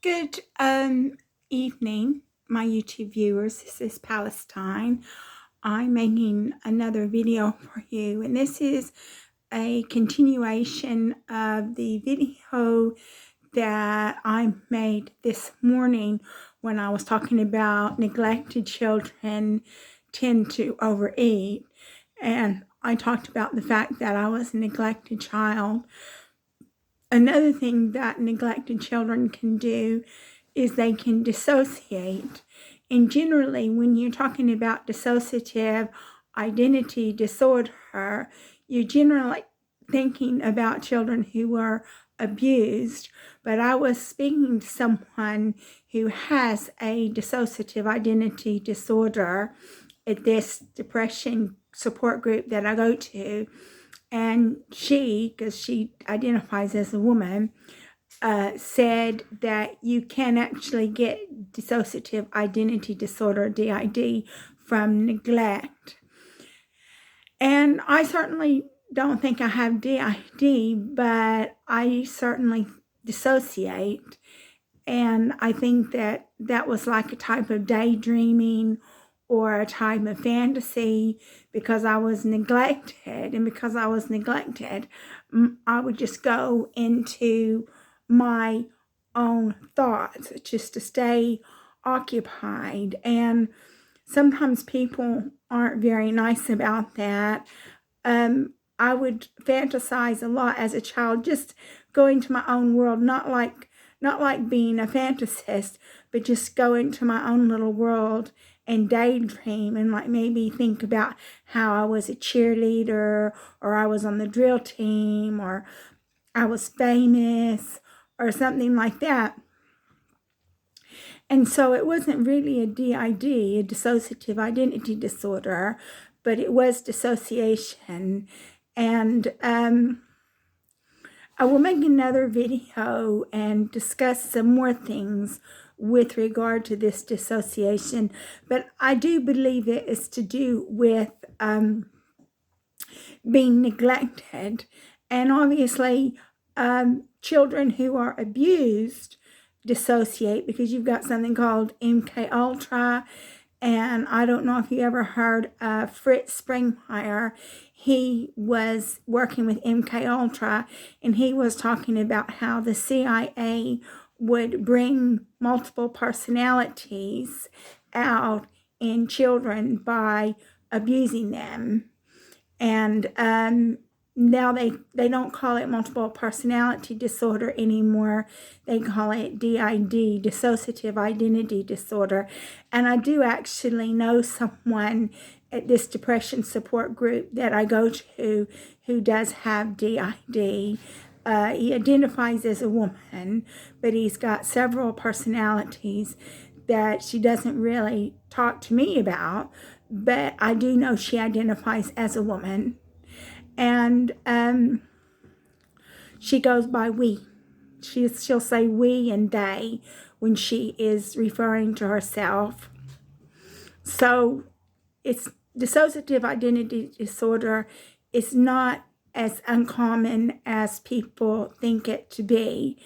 Good evening, my YouTube viewers. This is Palestine. I'm making another video for you, and this is a continuation of the video that I made this morning when I was talking about neglected children tend to overeat. And I talked about the fact that I was a neglected child. Another thing that neglected children can do is they can dissociate. And generally, when you're talking about dissociative identity disorder, you're generally thinking about children who were abused. But I was speaking to someone who has a dissociative identity disorder at this depression support group that I go to. And she, because she identifies as a woman, said that you can actually get dissociative identity disorder, DID, from neglect. And I certainly don't think I have DID, but I certainly dissociate. And I think that that was like a type of daydreaming or a type of fantasy because I was neglected. And because I was neglected, I would just go into my own thoughts just to stay occupied. And sometimes people aren't very nice about that. I would fantasize a lot as a child, just going to my own world, not like being a fantasist, but just go into my own little world and daydream and like maybe think about how I was a cheerleader or I was on the drill team or I was famous or something like that. And so it wasn't really a DID, a dissociative identity disorder, but it was dissociation. And I will make another video and discuss some more things with regard to this dissociation, but I do believe it is to do with being neglected. And obviously, children who are abused dissociate because you've got something called MK Ultra. And I don't know if you ever heard of Fritz Springmeier. He was working with MK Ultra, and he was talking about how the CIA would bring multiple personalities out in children by abusing them. And now they don't call it multiple personality disorder anymore. They call it DID, dissociative identity disorder. And I do actually know someone at this depression support group that I go to who does have DID. He identifies as a woman, but he's got several personalities that she doesn't really talk to me about, but I do know she identifies as a woman. And she goes by we. She'll say we and they when she is referring to herself. So it's dissociative identity disorder is not as uncommon as people think it to be.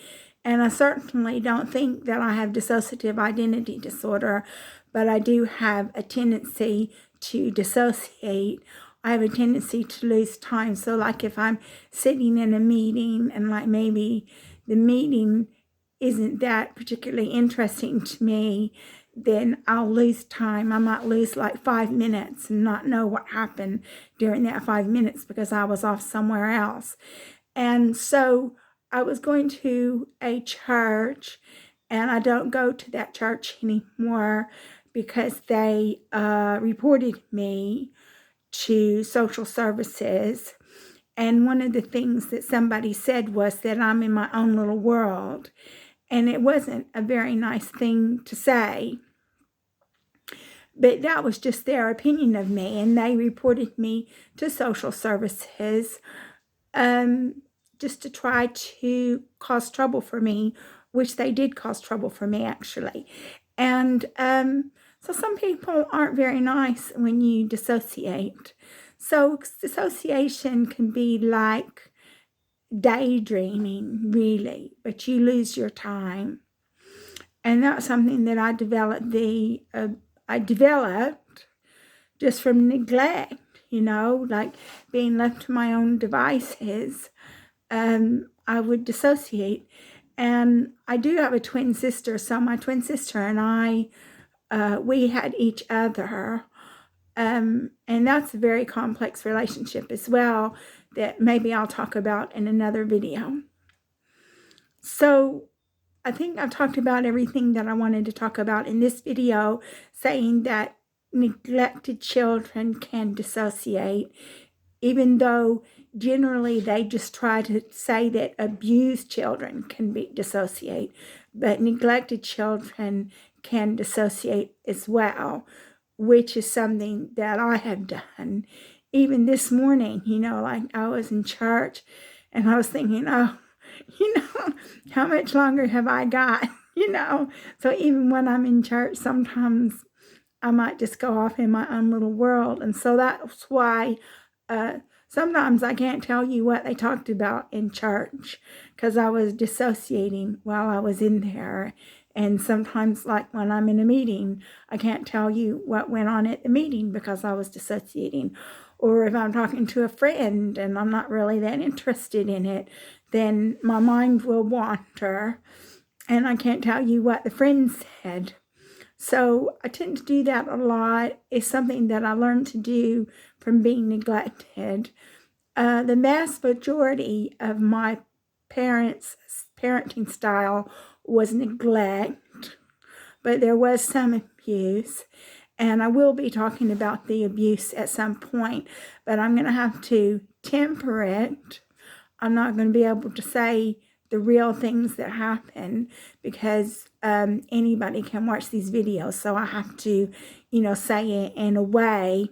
And I certainly don't think that I have dissociative identity disorder, but I do have a tendency to dissociate. I have a tendency to lose time. So like if I'm sitting in a meeting and like maybe the meeting isn't that particularly interesting to me, then I'll lose time. I might lose like 5 minutes and not know what happened during that 5 minutes because I was off somewhere else. And so I was going to a church, and I don't go to that church anymore because they reported me to social services. And one of the things that somebody said was that I'm in my own little world. And it wasn't a very nice thing to say. But that was just their opinion of me. And they reported me to social services just to try to cause trouble for me, which they did cause trouble for me, actually. And so some people aren't very nice when you dissociate. So dissociation can be like daydreaming, really, but you lose your time. And that's something that I developed just from neglect, you know, like being left to my own devices. I would dissociate. And I do have a twin sister, so my twin sister and I, we had each other. And that's a very complex relationship as well that maybe I'll talk about in another video. So I think I've talked about everything that I wanted to talk about in this video, saying that neglected children can dissociate, even though generally they just try to say that abused children can dissociate, but neglected children can dissociate as well, which is something that I have done. Even this morning, you know, like I was in church and I was thinking, oh, you know, how much longer have I got, you know? So even when I'm in church, sometimes I might just go off in my own little world. And so that's why sometimes I can't tell you what they talked about in church because I was dissociating while I was in there. And sometimes, like when I'm in a meeting, I can't tell you what went on at the meeting because I was dissociating. Or if I'm talking to a friend and I'm not really that interested in it, then my mind will wander and I can't tell you what the friend said. So I tend to do that a lot. It's something that I learned to do from being neglected. The vast majority of my parents' parenting style was neglect, but there was some abuse. And I will be talking about the abuse at some point, but I'm going to have to temper it. I'm not going to be able to say the real things that happen because anybody can watch these videos. So I have to, you know, say it in a way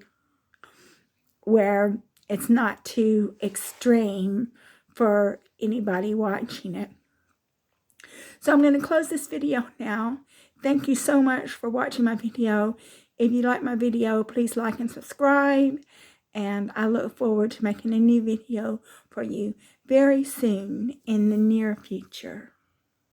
where it's not too extreme for anybody watching it. So I'm going to close this video now. Thank you so much for watching my video. If you like my video, please like and subscribe. And I look forward to making a new video for you very soon in the near future.